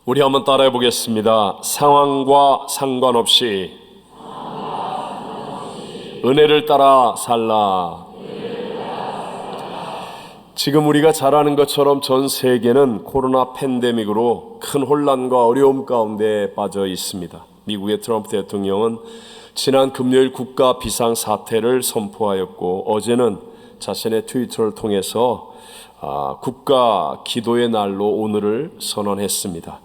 우리 한번 따라해 보겠습니다. 상황과 상관없이 은혜를 따라 살라. 지금 우리가 잘 아는 것처럼 전 세계는 코로나 팬데믹으로 큰 혼란과 어려움 가운데 빠져 있습니다. 미국의 트럼프 대통령은 지난 금요일 국가 비상사태를 선포하였고, 어제는 자신의 트위터를 통해서 국가 기도의 날로 오늘을 선언했습니다.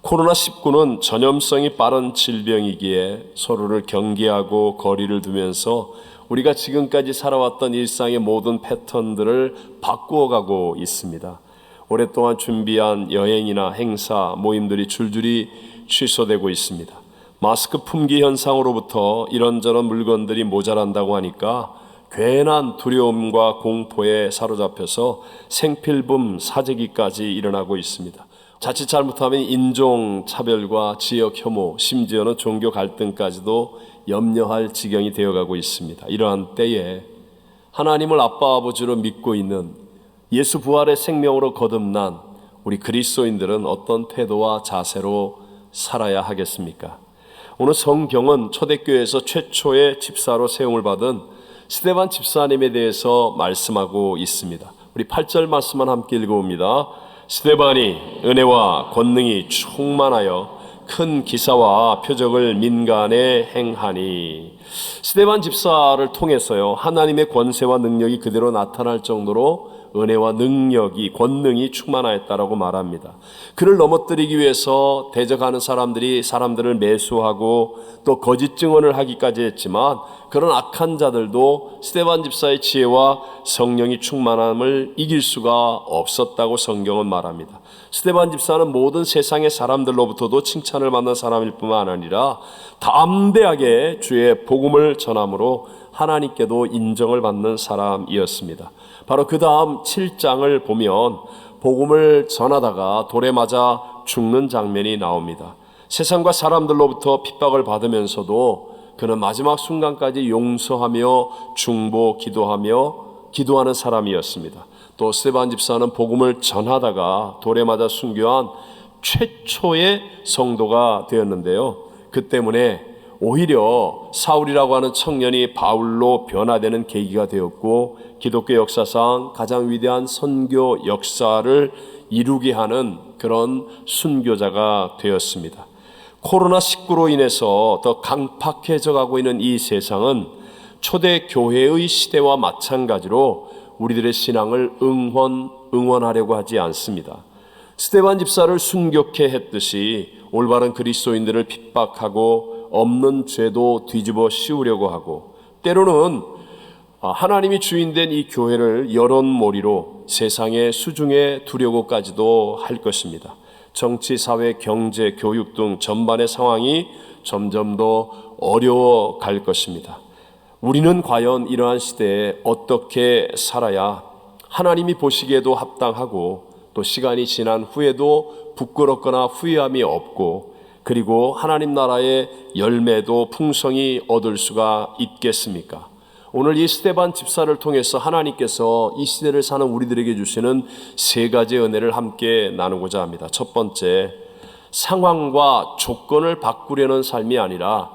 코로나19는 전염성이 빠른 질병이기에 서로를 경계하고 거리를 두면서 우리가 지금까지 살아왔던 일상의 모든 패턴들을 바꾸어가고 있습니다. 오랫동안 준비한 여행이나 행사, 모임들이 줄줄이 취소되고 있습니다. 마스크 품귀 현상으로부터 이런저런 물건들이 모자란다고 하니까 괜한 두려움과 공포에 사로잡혀서 생필품 사재기까지 일어나고 있습니다. 자칫 잘못하면 인종차별과 지역 혐오, 심지어는 종교 갈등까지도 염려할 지경이 되어가고 있습니다. 이러한 때에 하나님을 아빠 아버지로 믿고 있는 예수 부활의 생명으로 거듭난 우리 그리스도인들은 어떤 태도와 자세로 살아야 하겠습니까? 오늘 성경은 초대교회에서 최초의 집사로 세움을 받은 스데반 집사님에 대해서 말씀하고 있습니다. 우리 8절 말씀만 함께 읽어봅니다. 스데반이 은혜와 권능이 충만하여 큰 기사와 표적을 민간에 행하니. 스데반 집사를 통해서요, 하나님의 권세와 능력이 그대로 나타날 정도로 은혜와 능력이, 권능이 충만하였다라고 말합니다. 그를 넘어뜨리기 위해서 대적하는 사람들이 사람들을 매수하고 또 거짓 증언을 하기까지 했지만, 그런 악한 자들도 스데반 집사의 지혜와 성령이 충만함을 이길 수가 없었다고 성경은 말합니다. 스데반 집사는 모든 세상의 사람들로부터도 칭찬을 받는 사람일 뿐만 아니라 담대하게 주의 복음을 전함으로 하나님께도 인정을 받는 사람이었습니다. 바로 그 다음 7장을 보면 복음을 전하다가 돌에 맞아 죽는 장면이 나옵니다. 세상과 사람들로부터 핍박을 받으면서도 그는 마지막 순간까지 용서하며 중보 기도하는 사람이었습니다. 또 스데반 집사는 복음을 전하다가 돌에 맞아 순교한 최초의 성도가 되었는데요. 그 때문에 오히려 사울이라고 하는 청년이 바울로 변화되는 계기가 되었고, 기독교 역사상 가장 위대한 선교 역사를 이루게 하는 그런 순교자가 되었습니다. 코로나19로 인해서 더 강팍해져 가고 있는 이 세상은 초대 교회의 시대와 마찬가지로 우리들의 신앙을 응원하려고 하지 않습니다. 스데반 집사를 순교케 했듯이 올바른 그리스도인들을 핍박하고 없는 죄도 뒤집어 씌우려고 하고, 때로는 하나님이 주인된 이 교회를 여론몰이로 세상의 수중에 두려고까지도 할 것입니다. 정치, 사회, 경제, 교육 등 전반의 상황이 점점 더 어려워 갈 것입니다. 우리는 과연 이러한 시대에 어떻게 살아야 하나님이 보시기에도 합당하고 또 시간이 지난 후에도 부끄럽거나 후회함이 없고, 그리고 하나님 나라의 열매도 풍성히 얻을 수가 있겠습니까? 오늘 이 스데반 집사를 통해서 하나님께서 이 시대를 사는 우리들에게 주시는 세 가지 은혜를 함께 나누고자 합니다. 첫 번째, 상황과 조건을 바꾸려는 삶이 아니라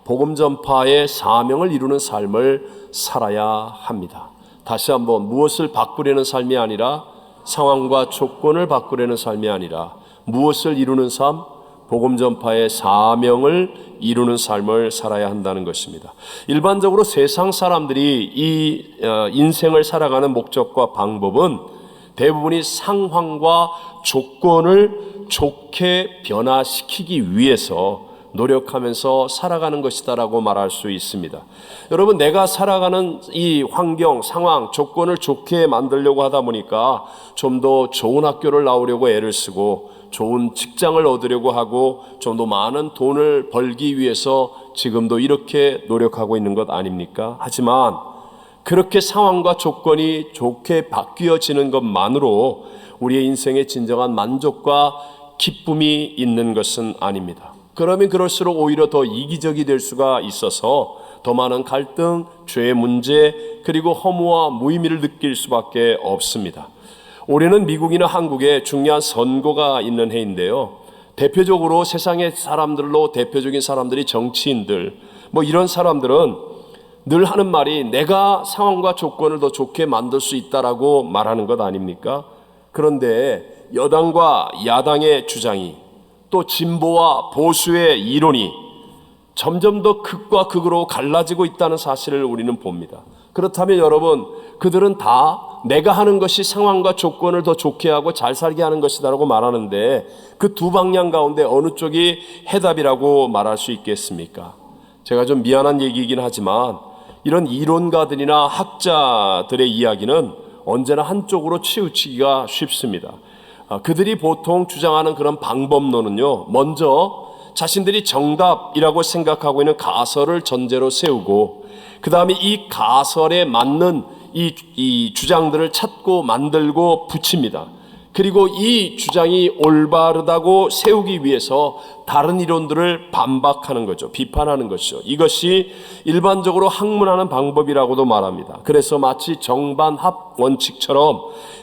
복음 전파의 사명을 이루는 삶을 살아야 합니다. 다시 한번, 무엇을 바꾸려는 삶이 아니라, 상황과 조건을 바꾸려는 삶이 아니라 무엇을 이루는 삶? 복음 전파의 사명을 이루는 삶을 살아야 한다는 것입니다. 일반적으로 세상 사람들이 이 인생을 살아가는 목적과 방법은 대부분이 상황과 조건을 좋게 변화시키기 위해서 노력하면서 살아가는 것이다라고 말할 수 있습니다. 여러분, 내가 살아가는 이 환경, 상황, 조건을 좋게 만들려고 하다 보니까 좀 더 좋은 학교를 나오려고 애를 쓰고 좋은 직장을 얻으려고 하고 좀 더 많은 돈을 벌기 위해서 지금도 이렇게 노력하고 있는 것 아닙니까? 하지만 그렇게 상황과 조건이 좋게 바뀌어지는 것만으로 우리의 인생에 진정한 만족과 기쁨이 있는 것은 아닙니다. 그러면 그럴수록 오히려 더 이기적이 될 수가 있어서 더 많은 갈등, 죄의 문제, 그리고 허무와 무의미를 느낄 수밖에 없습니다. 올해는 미국이나 한국에 중요한 선거가 있는 해인데요. 대표적으로 세상의 사람들로 대표적인 사람들이 정치인들, 이런 사람들은 늘 하는 말이 내가 상황과 조건을 더 좋게 만들 수 있다라고 말하는 것 아닙니까? 그런데 여당과 야당의 주장이, 또 진보와 보수의 이론이 점점 더 극과 극으로 갈라지고 있다는 사실을 우리는 봅니다. 그렇다면 여러분, 그들은 다 내가 하는 것이 상황과 조건을 더 좋게 하고 잘 살게 하는 것이다라고 말하는데, 그 두 방향 가운데 어느 쪽이 해답이라고 말할 수 있겠습니까? 제가 좀 미안한 얘기이긴 하지만 이런 이론가들이나 학자들의 이야기는 언제나 한쪽으로 치우치기가 쉽습니다. 그들이 보통 주장하는 그런 방법론은요, 먼저 자신들이 정답이라고 생각하고 있는 가설을 전제로 세우고, 그 다음에 이 가설에 맞는 이 주장들을 찾고 만들고 붙입니다. 그리고 이 주장이 올바르다고 세우기 위해서 다른 이론들을 반박하는 거죠. 비판하는 것이죠. 이것이 일반적으로 학문하는 방법이라고도 말합니다. 그래서 마치 정반합 원칙처럼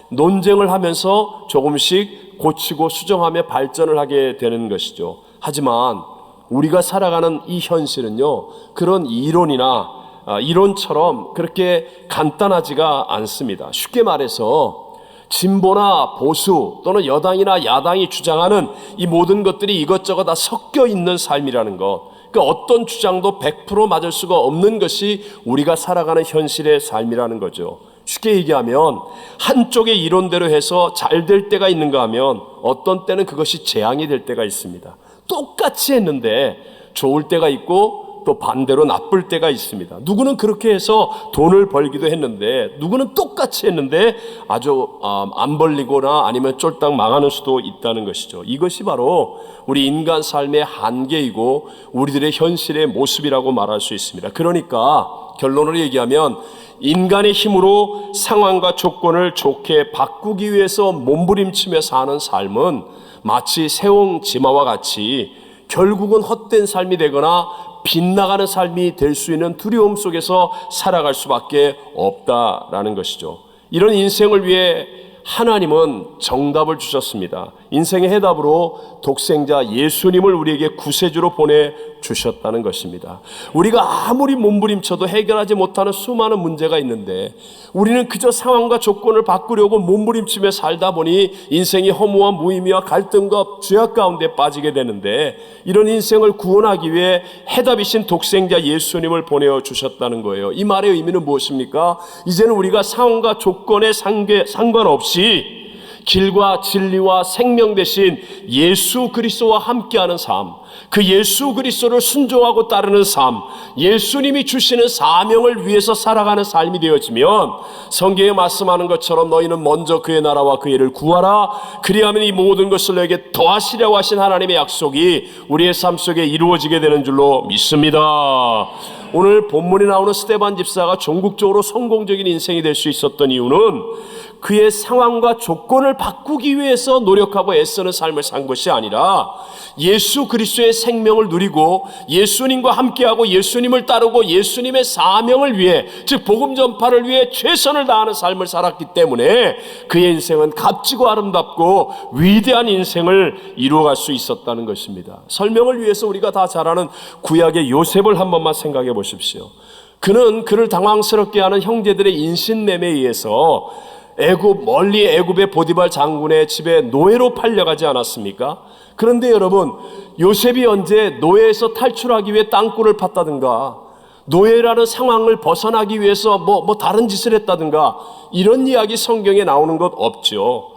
논쟁을 하면서 조금씩 고치고 수정하며 발전을 하게 되는 것이죠. 하지만 우리가 살아가는 이 현실은요, 그런 이론처럼 그렇게 간단하지가 않습니다. 쉽게 말해서 진보나 보수 또는 여당이나 야당이 주장하는 이 모든 것들이 이것저것 다 섞여 있는 삶이라는 것, 그러니까 어떤 주장도 100% 맞을 수가 없는 것이 우리가 살아가는 현실의 삶이라는 거죠. 쉽게 얘기하면 한쪽의 이론대로 해서 잘 될 때가 있는가 하면 어떤 때는 그것이 재앙이 될 때가 있습니다. 똑같이 했는데 좋을 때가 있고 또 반대로 나쁠 때가 있습니다. 누구는 그렇게 해서 돈을 벌기도 했는데, 누구는 똑같이 했는데 아주 안 벌리거나 아니면 쫄딱 망하는 수도 있다는 것이죠. 이것이 바로 우리 인간 삶의 한계이고 우리들의 현실의 모습이라고 말할 수 있습니다. 그러니까 결론을 얘기하면 인간의 힘으로 상황과 조건을 좋게 바꾸기 위해서 몸부림치며 사는 삶은 마치 세옹지마와 같이 결국은 헛된 삶이 되거나 빗나가는 삶이 될 수 있는 두려움 속에서 살아갈 수밖에 없다라는 것이죠. 이런 인생을 위해 하나님은 정답을 주셨습니다. 인생의 해답으로 독생자 예수님을 우리에게 구세주로 보내주셨다는 것입니다. 우리가 아무리 몸부림쳐도 해결하지 못하는 수많은 문제가 있는데 우리는 그저 상황과 조건을 바꾸려고 몸부림치며 살다 보니 인생이 허무와 무의미와 갈등과 죄악 가운데 빠지게 되는데, 이런 인생을 구원하기 위해 해답이신 독생자 예수님을 보내주셨다는 거예요. 이 말의 의미는 무엇입니까? 이제는 우리가 상황과 조건에 상관없이 길과 진리와 생명 대신 예수 그리스도와 함께하는 삶, 그 예수 그리스도를 순종하고 따르는 삶, 예수님이 주시는 사명을 위해서 살아가는 삶이 되어지면 성경에 말씀하는 것처럼 너희는 먼저 그의 나라와 그의 일을 구하라, 그리하면 이 모든 것을 너에게 더하시려고 하신 하나님의 약속이 우리의 삶 속에 이루어지게 되는 줄로 믿습니다. 오늘 본문에 나오는 스데반 집사가 전국적으로 성공적인 인생이 될 수 있었던 이유는 그의 상황과 조건을 바꾸기 위해서 노력하고 애쓰는 삶을 산 것이 아니라 예수 그리스도의 생명을 누리고 예수님과 함께하고 예수님을 따르고 예수님의 사명을 위해, 즉 복음 전파를 위해 최선을 다하는 삶을 살았기 때문에 그의 인생은 값지고 아름답고 위대한 인생을 이루어갈 수 있었다는 것입니다. 설명을 위해서 우리가 다 잘 아는 구약의 요셉을 한 번만 생각해 보십시오. 그는 그를 당황스럽게 하는 형제들의 인신매매에 의해서 멀리 애굽의 보디발 장군의 집에 노예로 팔려가지 않았습니까? 그런데 여러분, 요셉이 언제 노예에서 탈출하기 위해 땅굴을 팠다든가 노예라는 상황을 벗어나기 위해서 다른 짓을 했다든가 이런 이야기 성경에 나오는 것 없죠.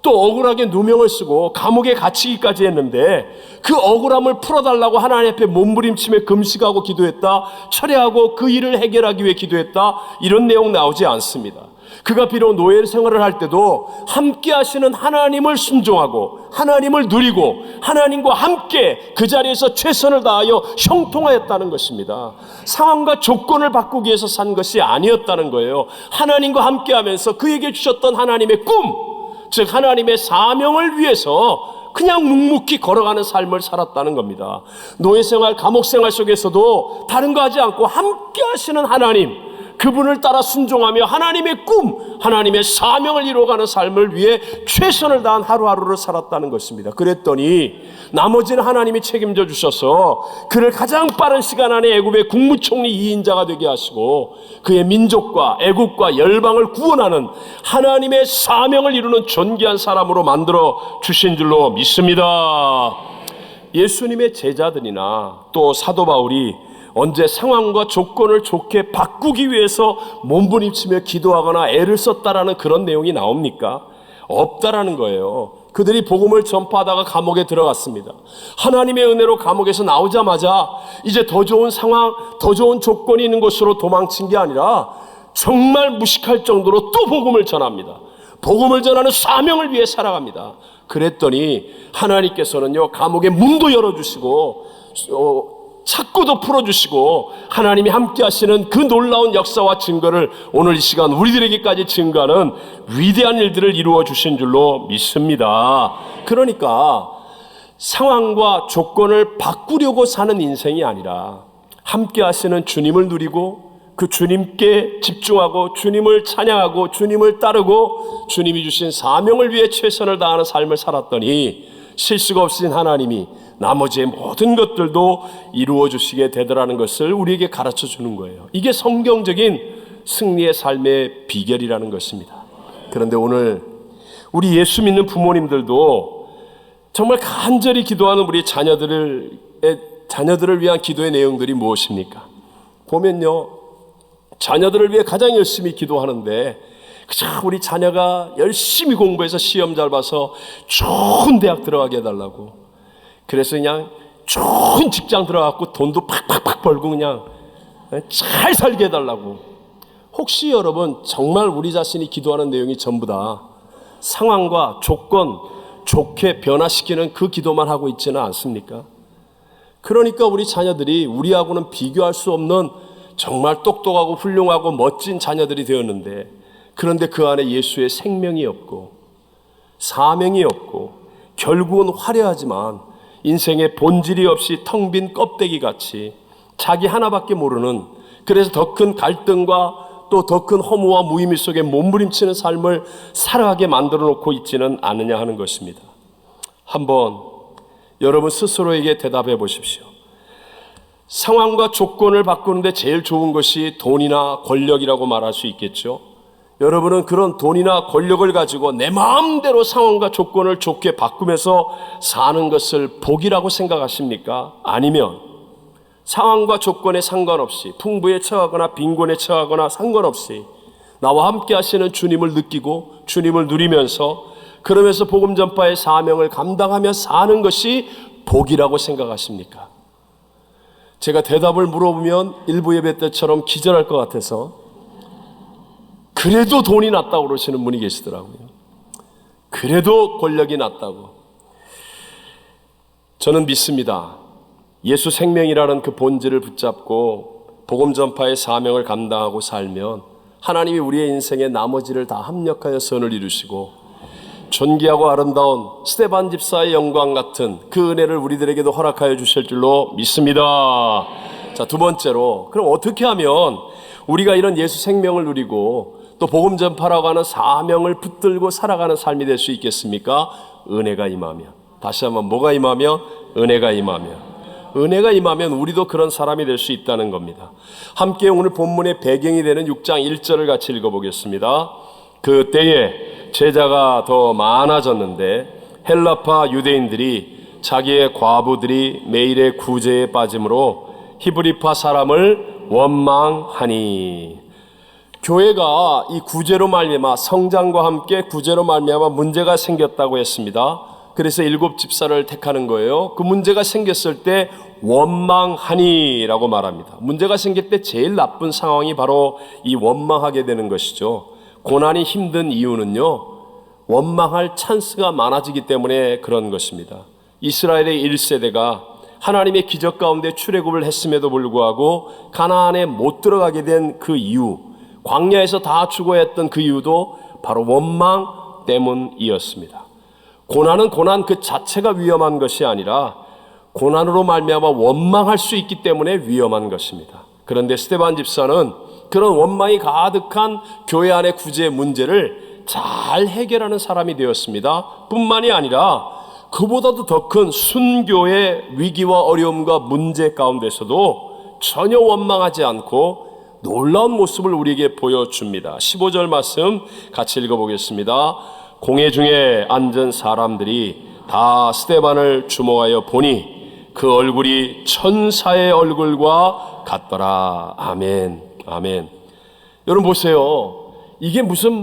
또 억울하게 누명을 쓰고 감옥에 갇히기까지 했는데 그 억울함을 풀어달라고 하나님 앞에 몸부림치며 금식하고 기도했다, 철회하고 그 일을 해결하기 위해 기도했다, 이런 내용 나오지 않습니다. 그가 비록 노예 생활을 할 때도 함께 하시는 하나님을 순종하고 하나님을 누리고 하나님과 함께 그 자리에서 최선을 다하여 형통하였다는 것입니다. 상황과 조건을 바꾸기 위해서 산 것이 아니었다는 거예요. 하나님과 함께 하면서 그에게 주셨던 하나님의 꿈, 즉 하나님의 사명을 위해서 그냥 묵묵히 걸어가는 삶을 살았다는 겁니다. 노예생활, 감옥생활 속에서도 다른 거 하지 않고 함께 하시는 하나님, 그분을 따라 순종하며 하나님의 꿈, 하나님의 사명을 이루어가는 삶을 위해 최선을 다한 하루하루를 살았다는 것입니다. 그랬더니 나머지는 하나님이 책임져 주셔서 그를 가장 빠른 시간 안에 애굽의 국무총리 2인자가 되게 하시고 그의 민족과 애굽과 열방을 구원하는 하나님의 사명을 이루는 존귀한 사람으로 만들어 주신 줄로 믿습니다. 예수님의 제자들이나 또 사도 바울이 언제 상황과 조건을 좋게 바꾸기 위해서 몸부림치며 기도하거나 애를 썼다라는 그런 내용이 나옵니까? 없다라는 거예요. 그들이 복음을 전파하다가 감옥에 들어갔습니다. 하나님의 은혜로 감옥에서 나오자마자 이제 더 좋은 상황, 더 좋은 조건이 있는 곳으로 도망친 게 아니라 정말 무식할 정도로 또 복음을 전합니다. 복음을 전하는 사명을 위해 살아갑니다. 그랬더니 하나님께서는요, 감옥의 문도 열어주시고 착고도 풀어주시고 하나님이 함께 하시는 그 놀라운 역사와 증거를 오늘 이 시간 우리들에게까지 증거하는 위대한 일들을 이루어 주신 줄로 믿습니다. 그러니까 상황과 조건을 바꾸려고 사는 인생이 아니라 함께 하시는 주님을 누리고 그 주님께 집중하고 주님을 찬양하고 주님을 따르고 주님이 주신 사명을 위해 최선을 다하는 삶을 살았더니 실수가 없으신 하나님이 나머지의 모든 것들도 이루어 주시게 되더라는 것을 우리에게 가르쳐 주는 거예요. 이게 성경적인 승리의 삶의 비결이라는 것입니다. 그런데 오늘 우리 예수 믿는 부모님들도 정말 간절히 기도하는 우리 자녀들을 위한 기도의 내용들이 무엇입니까? 보면요, 자녀들을 위해 가장 열심히 기도하는데 그저 우리 자녀가 열심히 공부해서 시험 잘 봐서 좋은 대학 들어가게 해달라고, 그래서 그냥 좋은 직장 들어가고 돈도 팍팍팍 벌고 그냥 잘 살게 해달라고. 혹시 여러분 정말 우리 자신이 기도하는 내용이 전부 다 상황과 조건 좋게 변화시키는 그 기도만 하고 있지는 않습니까? 그러니까 우리 자녀들이 우리하고는 비교할 수 없는 정말 똑똑하고 훌륭하고 멋진 자녀들이 되었는데, 그런데 그 안에 예수의 생명이 없고 사명이 없고 결국은 화려하지만 인생의 본질이 없이 텅 빈 껍데기 같이 자기 하나밖에 모르는, 그래서 더 큰 갈등과 또 더 큰 허무와 무의미 속에 몸부림치는 삶을 살아가게 만들어 놓고 있지는 않느냐 하는 것입니다. 한번 여러분 스스로에게 대답해 보십시오. 상황과 조건을 바꾸는데 제일 좋은 것이 돈이나 권력이라고 말할 수 있겠죠. 여러분은 그런 돈이나 권력을 가지고 내 마음대로 상황과 조건을 좋게 바꾸면서 사는 것을 복이라고 생각하십니까? 아니면 상황과 조건에 상관없이 풍부에 처하거나 빈곤에 처하거나 상관없이 나와 함께 하시는 주님을 느끼고 주님을 누리면서 그러면서 복음 전파의 사명을 감당하며 사는 것이 복이라고 생각하십니까? 제가 대답을 물어보면 일부 예배 때처럼 기절할 것 같아서 그래도 돈이 낫다고 그러시는 분이 계시더라고요. 그래도 권력이 낫다고. 저는 믿습니다. 예수 생명이라는 그 본질을 붙잡고 복음 전파의 사명을 감당하고 살면 하나님이 우리의 인생의 나머지를 다 합력하여 선을 이루시고 존귀하고 아름다운 스데반 집사의 영광 같은 그 은혜를 우리들에게도 허락하여 주실 줄로 믿습니다. 자, 두 번째로, 그럼 어떻게 하면 우리가 이런 예수 생명을 누리고 또 복음 전파라고 하는 사명을 붙들고 살아가는 삶이 될 수 있겠습니까? 은혜가 임하면. 다시 한번, 뭐가 임하면? 은혜가 임하면. 은혜가 임하면 우리도 그런 사람이 될 수 있다는 겁니다. 함께 오늘 본문의 배경이 되는 6장 1절을 같이 읽어보겠습니다. 그때에 제자가 더 많아졌는데 헬라파 유대인들이 자기의 과부들이 매일의 구제에 빠짐으로 히브리파 사람을 원망하니. 교회가 이 구제로 말미암아, 성장과 함께 구제로 말미암아 문제가 생겼다고 했습니다. 그래서 7 집사를 택하는 거예요. 그 문제가 생겼을 때 원망하니라고 말합니다. 문제가 생길 때 제일 나쁜 상황이 바로 이 원망하게 되는 것이죠. 고난이 힘든 이유는요, 원망할 찬스가 많아지기 때문에 그런 것입니다. 이스라엘의 1세대가 하나님의 기적 가운데 출애굽을 했음에도 불구하고 가나안에 못 들어가게 된 그 이유, 광야에서 다 죽어야 했던 그 이유도 바로 원망 때문이었습니다. 고난은 고난 그 자체가 위험한 것이 아니라 고난으로 말미암아 원망할 수 있기 때문에 위험한 것입니다. 그런데 스데반 집사는 그런 원망이 가득한 교회 안의 구제 문제를 잘 해결하는 사람이 되었습니다. 뿐만이 아니라 그보다도 더 큰 순교의 위기와 어려움과 문제 가운데서도 전혀 원망하지 않고 놀라운 모습을 우리에게 보여줍니다. 15절 말씀 같이 읽어보겠습니다. 공회 중에 앉은 사람들이 다 스데반을 주목하여 보니 그 얼굴이 천사의 얼굴과 같더라. 아멘. 아멘. 여러분 보세요. 이게 무슨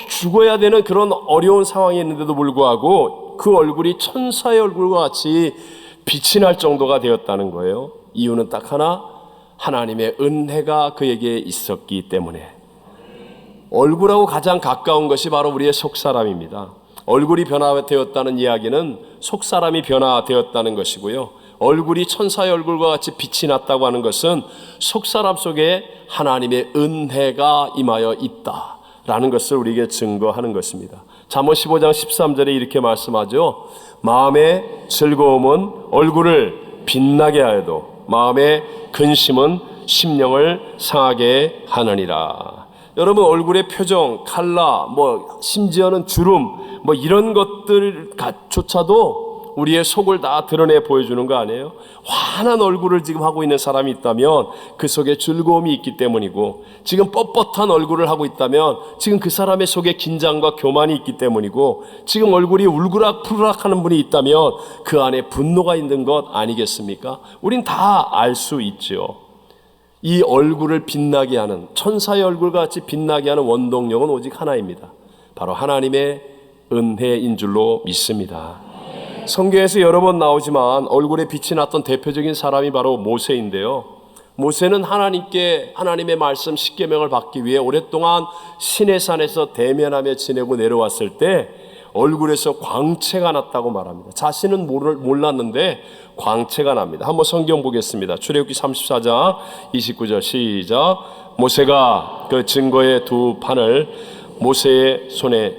죽어야 되는 그런 어려운 상황이 있는데도 불구하고 그 얼굴이 천사의 얼굴과 같이 빛이 날 정도가 되었다는 거예요. 이유는 딱 하나, 하나님의 은혜가 그에게 있었기 때문에. 얼굴하고 가장 가까운 것이 바로 우리의 속사람입니다. 얼굴이 변화되었다는 이야기는 속사람이 변화되었다는 것이고요. 얼굴이 천사의 얼굴과 같이 빛이 났다고 하는 것은 속사람 속에 하나님의 은혜가 임하여 있다라는 것을 우리에게 증거하는 것입니다. 잠언 15장 13절에 이렇게 말씀하죠. 마음의 즐거움은 얼굴을 빛나게 하여도 마음의 근심은 심령을 상하게 하느니라. 여러분 얼굴의 표정, 칼라, 심지어는 주름, 이런 것들조차도 우리의 속을 다 드러내 보여주는 거 아니에요? 환한 얼굴을 지금 하고 있는 사람이 있다면 그 속에 즐거움이 있기 때문이고, 지금 뻣뻣한 얼굴을 하고 있다면 지금 그 사람의 속에 긴장과 교만이 있기 때문이고, 지금 얼굴이 울그락푸르락 하는 분이 있다면 그 안에 분노가 있는 것 아니겠습니까? 우린 다 알 수 있죠. 이 얼굴을 빛나게 하는, 천사의 얼굴과 같이 빛나게 하는 원동력은 오직 하나입니다. 바로 하나님의 은혜인 줄로 믿습니다. 성경에서 여러 번 나오지만 얼굴에 빛이 났던 대표적인 사람이 바로 모세인데요. 모세는 하나님의 말씀 십계명을 받기 위해 오랫동안 시내산에서 대면하며 지내고 내려왔을 때 얼굴에서 광채가 났다고 말합니다. 자신은 몰랐는데 광채가 납니다. 한번 성경 보겠습니다. 출애굽기 34장 29절 시작. 모세가 그 증거의 두 판을 모세의 손에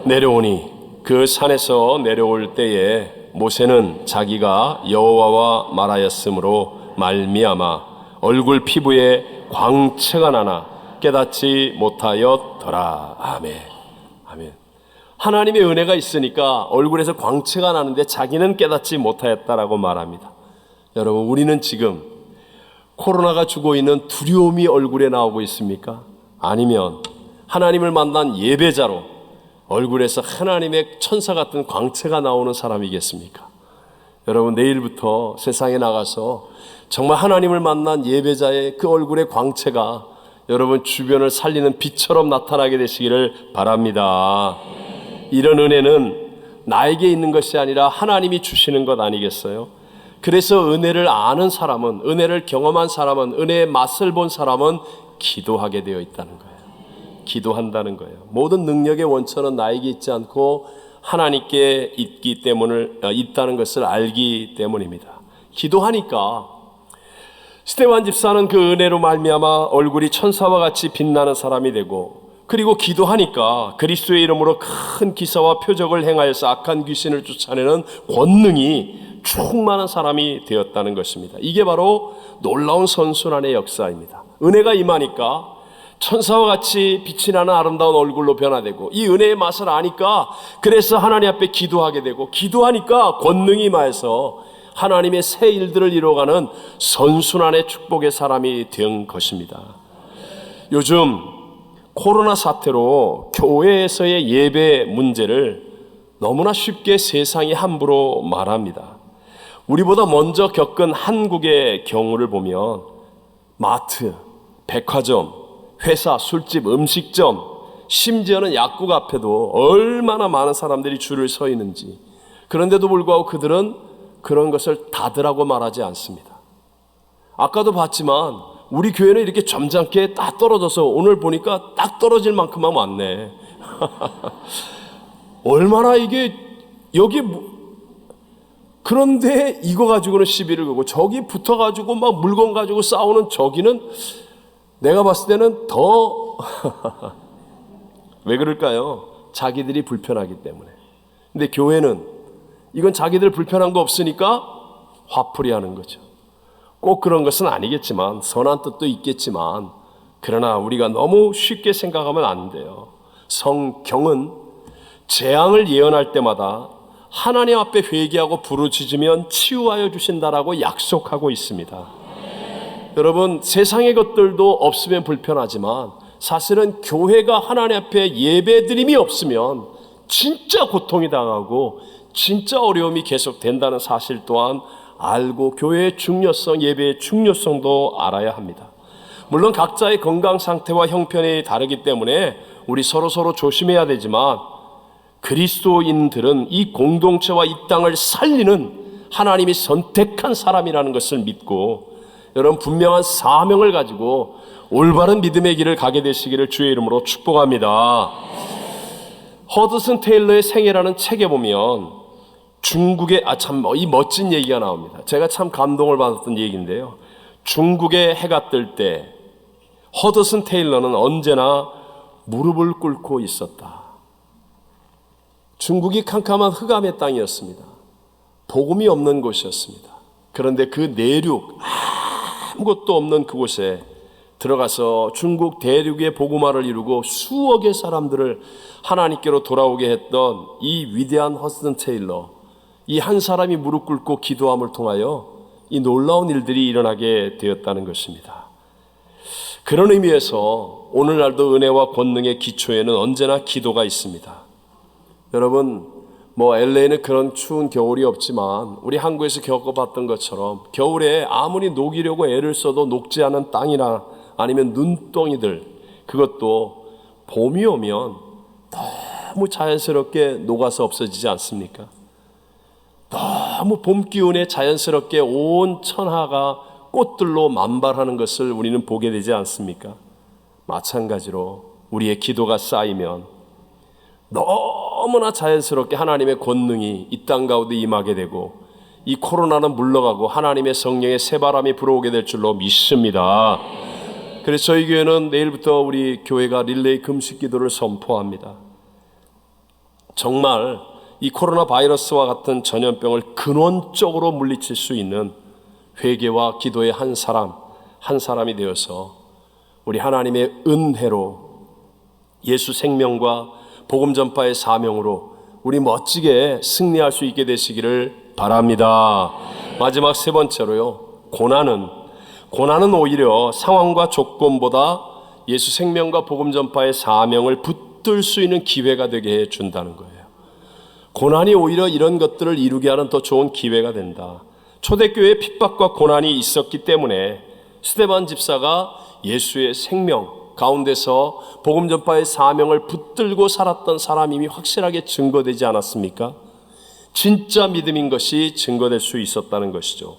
내려오니 그 산에서 내려올 때에 모세는 자기가 여호와와 말하였으므로 말미암아 얼굴 피부에 광채가 나나 깨닫지 못하였더라. 아멘. 아멘. 하나님의 은혜가 있으니까 얼굴에서 광채가 나는데 자기는 깨닫지 못하였다라고 말합니다. 여러분, 우리는 지금 코로나가 주고 있는 두려움이 얼굴에 나오고 있습니까? 아니면 하나님을 만난 예배자로 얼굴에서 하나님의 천사 같은 광채가 나오는 사람이겠습니까? 여러분, 내일부터 세상에 나가서 정말 하나님을 만난 예배자의 그 얼굴의 광채가 여러분 주변을 살리는 빛처럼 나타나게 되시기를 바랍니다. 이런 은혜는 나에게 있는 것이 아니라 하나님이 주시는 것 아니겠어요? 그래서 은혜를 아는 사람은, 은혜를 경험한 사람은, 은혜의 맛을 본 사람은 기도하게 되어 있다는 거예요. 기도한다는 거예요. 모든 능력의 원천은 나에게 있지 않고 하나님께 있다는 것을 알기 때문입니다. 기도하니까 스데반 집사는 그 은혜로 말미암아 얼굴이 천사와 같이 빛나는 사람이 되고, 그리고 기도하니까 그리스도의 이름으로 큰 기사와 표적을 행하여서 악한 귀신을 쫓아내는 권능이 충만한 사람이 되었다는 것입니다. 이게 바로 놀라운 선순환의 역사입니다. 은혜가 임하니까 천사와 같이 빛이 나는 아름다운 얼굴로 변화되고, 이 은혜의 맛을 아니까 그래서 하나님 앞에 기도하게 되고, 기도하니까 권능이 임하여서 하나님의 새 일들을 이루어가는 선순환의 축복의 사람이 된 것입니다. 요즘 코로나 사태로 교회에서의 예배 문제를 너무나 쉽게 세상이 함부로 말합니다. 우리보다 먼저 겪은 한국의 경우를 보면 마트, 백화점, 회사, 술집, 음식점, 심지어는 약국 앞에도 얼마나 많은 사람들이 줄을 서 있는지, 그런데도 불구하고 그들은 그런 것을 닫으라고 말하지 않습니다. 아까도 봤지만 우리 교회는 이렇게 점잖게 딱 떨어져서, 오늘 보니까 딱 떨어질 만큼만 왔네. 얼마나 이게 여기 그런데 이거 가지고는 시비를 걸고 저기 붙어가지고 막 물건 가지고 싸우는 저기는 내가 봤을 때는 더 왜 그럴까요? 자기들이 불편하기 때문에. 근데 교회는 이건 자기들 불편한 거 없으니까 화풀이 하는 거죠. 꼭 그런 것은 아니겠지만, 선한 뜻도 있겠지만, 그러나 우리가 너무 쉽게 생각하면 안 돼요. 성경은 재앙을 예언할 때마다 하나님 앞에 회개하고 부르짖으면 치유하여 주신다라고 약속하고 있습니다. 여러분, 세상의 것들도 없으면 불편하지만 사실은 교회가 하나님 앞에 예배드림이 없으면 진짜 고통이 당하고 진짜 어려움이 계속된다는 사실 또한 알고 교회의 중요성, 예배의 중요성도 알아야 합니다. 물론 각자의 건강 상태와 형편이 다르기 때문에 우리 서로 조심해야 되지만, 그리스도인들은 이 공동체와 이 땅을 살리는 하나님이 선택한 사람이라는 것을 믿고, 여러분 분명한 사명을 가지고 올바른 믿음의 길을 가게 되시기를 주의 이름으로 축복합니다. 허드슨 테일러의 생애라는 책에 보면 중국의 이 멋진 얘기가 나옵니다. 제가 참 감동을 받았던 얘기인데요. 중국의 해가 뜰 때 허드슨 테일러는 언제나 무릎을 꿇고 있었다. 중국이 캄캄한 흑암의 땅이었습니다. 복음이 없는 곳이었습니다. 그런데 그 내륙, 아무것도 없는 그곳에 들어가서 중국 대륙의 복음화를 이루고 수억의 사람들을 하나님께로 돌아오게 했던 이 위대한 허드슨 테일러, 이 한 사람이 무릎 꿇고 기도함을 통하여 이 놀라운 일들이 일어나게 되었다는 것입니다. 그런 의미에서 오늘날도 은혜와 권능의 기초에는 언제나 기도가 있습니다. 여러분, LA는 그런 추운 겨울이 없지만 우리 한국에서 겪어봤던 것처럼 겨울에 아무리 녹이려고 애를 써도 녹지 않은 땅이나 아니면 눈덩이들, 그것도 봄이 오면 너무 자연스럽게 녹아서 없어지지 않습니까? 너무 봄 기운에 자연스럽게 온 천하가 꽃들로 만발하는 것을 우리는 보게 되지 않습니까? 마찬가지로 우리의 기도가 쌓이면 너무나 자연스럽게 하나님의 권능이 이 땅 가운데 임하게 되고, 이 코로나는 물러가고 하나님의 성령의 새바람이 불어오게 될 줄로 믿습니다. 그래서 저희 교회는 내일부터 우리 교회가 릴레이 금식 기도를 선포합니다. 정말 이 코로나 바이러스와 같은 전염병을 근원적으로 물리칠 수 있는 회개와 기도의 한 사람이 되어서 우리 하나님의 은혜로 예수 생명과 복음 전파의 사명으로 우리 멋지게 승리할 수 있게 되시기를 바랍니다. 마지막 세 번째로요, 고난은 오히려 상황과 조건보다 예수 생명과 복음 전파의 사명을 붙들 수 있는 기회가 되게 해준다는 거예요. 고난이 오히려 이런 것들을 이루게 하는 더 좋은 기회가 된다. 초대교회에 핍박과 고난이 있었기 때문에 스데반 집사가 예수의 생명 가운데서 복음 전파의 사명을 붙들고 살았던 사람임이 확실하게 증거되지 않았습니까? 진짜 믿음인 것이 증거될 수 있었다는 것이죠.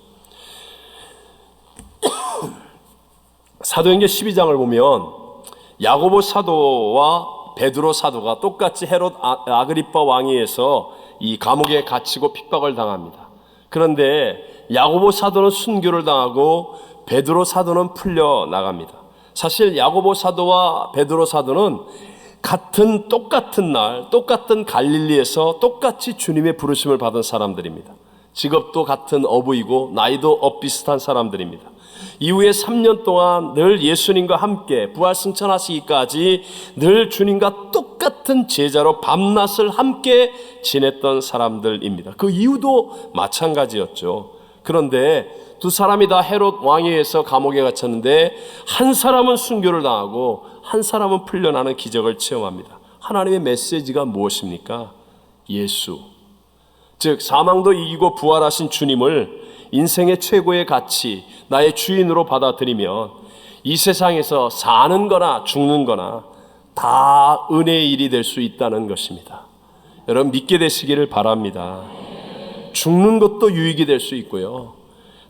사도행전 12장을 보면 야고보 사도와 베드로 사도가 똑같이 헤롯 아그리빠 왕위에서 이 감옥에 갇히고 핍박을 당합니다. 그런데 야고보 사도는 순교를 당하고 베드로 사도는 풀려나갑니다. 사실 야고보 사도와 베드로 사도는 똑같은 날, 똑같은 갈릴리에서 똑같이 주님의 부르심을 받은 사람들입니다. 직업도 같은 어부이고 나이도 엇비슷한 사람들입니다. 이후에 3년 동안 늘 예수님과 함께 부활 승천하시기까지 늘 주님과 똑같은 제자로 밤낮을 함께 지냈던 사람들입니다. 그 이유도 마찬가지였죠. 그런데 두 사람이 다 헤롯 왕위에서 감옥에 갇혔는데 한 사람은 순교를 당하고 한 사람은 풀려나는 기적을 체험합니다. 하나님의 메시지가 무엇입니까? 예수, 즉 사망도 이기고 부활하신 주님을 인생의 최고의 가치, 나의 주인으로 받아들이면 이 세상에서 사는 거나 죽는 거나 다 은혜의 일이 될 수 있다는 것입니다. 여러분 믿게 되시기를 바랍니다. 죽는 것도 유익이 될 수 있고요,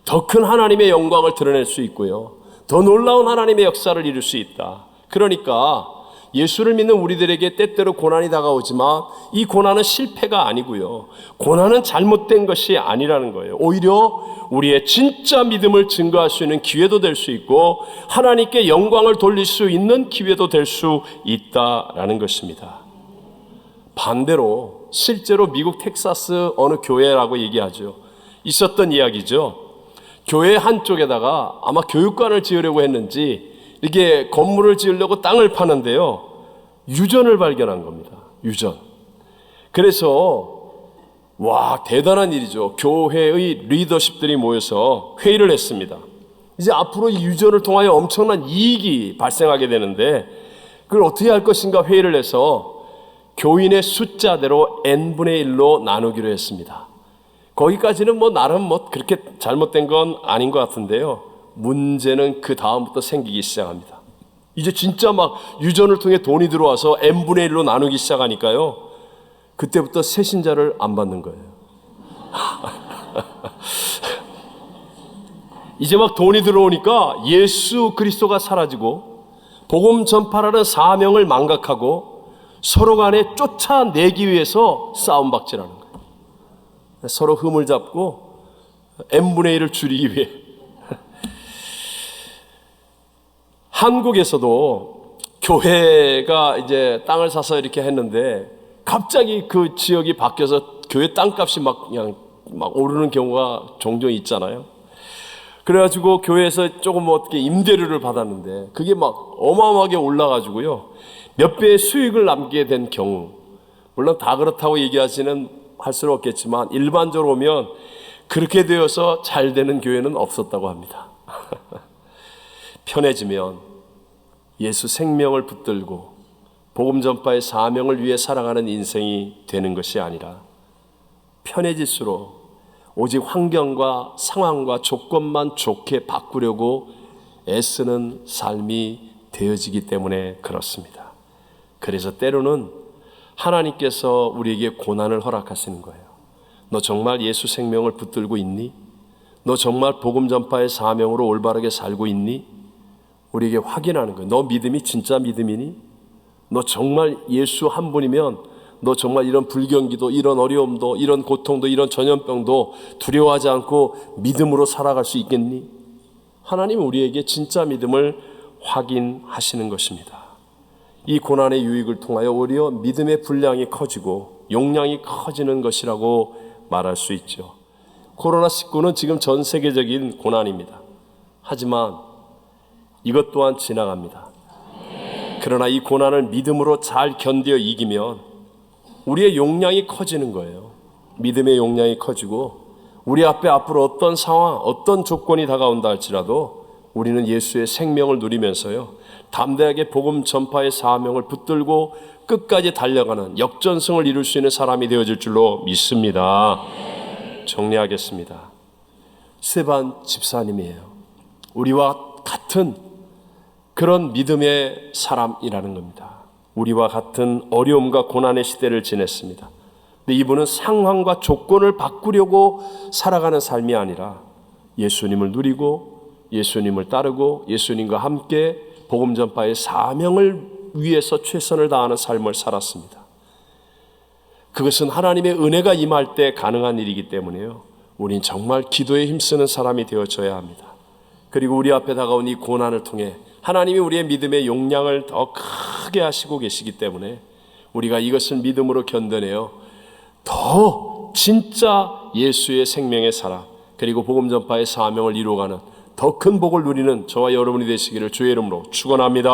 더 큰 하나님의 영광을 드러낼 수 있고요, 더 놀라운 하나님의 역사를 이룰 수 있다. 그러니까 예수를 믿는 우리들에게 때때로 고난이 다가오지만 이 고난은 실패가 아니고요, 고난은 잘못된 것이 아니라는 거예요. 오히려 우리의 진짜 믿음을 증거할 수 있는 기회도 될 수 있고 하나님께 영광을 돌릴 수 있는 기회도 될 수 있다라는 것입니다. 반대로 실제로 미국 텍사스 어느 교회라고 얘기하죠. 있었던 이야기죠. 교회 한쪽에다가 아마 교육관을 지으려고 했는지 이게 건물을 지으려고 땅을 파는데요, 유전을 발견한 겁니다. 유전. 그래서 와, 대단한 일이죠. 교회의 리더십들이 모여서 회의를 했습니다. 이제 앞으로 이 유전을 통하여 엄청난 이익이 발생하게 되는데 그걸 어떻게 할 것인가 회의를 해서 교인의 숫자대로 n분의 1로 나누기로 했습니다. 거기까지는 나름 그렇게 잘못된 건 아닌 것 같은데요. 문제는 그 다음부터 생기기 시작합니다. 이제 진짜 유전을 통해 돈이 들어와서 n분의 1로 나누기 시작하니까요. 그때부터 새신자를 안 받는 거예요. 이제 돈이 들어오니까 예수 그리스도가 사라지고 복음 전파라는 사명을 망각하고 서로 간에 쫓아내기 위해서 싸움박질하는 거예요. 서로 흠을 잡고 n분의 1을 줄이기 위해. 한국에서도 교회가 이제 땅을 사서 이렇게 했는데 갑자기 그 지역이 바뀌어서 교회 땅값이 그냥 오르는 경우가 종종 있잖아요. 그래가지고 교회에서 조금 어떻게 임대료를 받았는데 그게 어마어마하게 올라가지고요, 몇 배의 수익을 남게 된 경우, 물론 다 그렇다고 얘기하지는 할 수는 없겠지만 일반적으로 보면 그렇게 되어서 잘 되는 교회는 없었다고 합니다. 편해지면 예수 생명을 붙들고 복음 전파의 사명을 위해 살아가는 인생이 되는 것이 아니라 편해질수록 오직 환경과 상황과 조건만 좋게 바꾸려고 애쓰는 삶이 되어지기 때문에 그렇습니다. 그래서 때로는 하나님께서 우리에게 고난을 허락하시는 거예요. 너 정말 예수 생명을 붙들고 있니? 너 정말 복음 전파의 사명으로 올바르게 살고 있니? 우리에게 확인하는 거예요. 너 믿음이 진짜 믿음이니? 너 정말 예수 한 분이면 너 정말 이런 불경기도, 이런 어려움도, 이런 고통도, 이런 전염병도 두려워하지 않고 믿음으로 살아갈 수 있겠니? 하나님은 우리에게 진짜 믿음을 확인하시는 것입니다. 이 고난의 유익을 통하여 오히려 믿음의 분량이 커지고 용량이 커지는 것이라고 말할 수 있죠. 코로나19는 지금 전 세계적인 고난입니다. 하지만 이것 또한 지나갑니다. 그러나 이 고난을 믿음으로 잘 견뎌 이기면 우리의 용량이 커지는 거예요. 믿음의 용량이 커지고 우리 앞에 앞으로 어떤 상황, 어떤 조건이 다가온다 할지라도 우리는 예수의 생명을 누리면서요, 담대하게 복음 전파의 사명을 붙들고 끝까지 달려가는 역전승을 이룰 수 있는 사람이 되어질 줄로 믿습니다. 정리하겠습니다. 스테반 집사님이에요. 우리와 같은 그런 믿음의 사람이라는 겁니다. 우리와 같은 어려움과 고난의 시대를 지냈습니다. 근데 이분은 상황과 조건을 바꾸려고 살아가는 삶이 아니라 예수님을 누리고 예수님을 따르고 예수님과 함께 복음 전파의 사명을 위해서 최선을 다하는 삶을 살았습니다. 그것은 하나님의 은혜가 임할 때 가능한 일이기 때문에요, 우린 정말 기도에 힘쓰는 사람이 되어져야 합니다. 그리고 우리 앞에 다가온 이 고난을 통해 하나님이 우리의 믿음의 용량을 더 크게 하시고 계시기 때문에 우리가 이것을 믿음으로 견뎌내어 더 진짜 예수의 생명의 사람, 그리고 복음 전파의 사명을 이루어가는 더 큰 복을 누리는 저와 여러분이 되시기를 주의 이름으로 축원합니다.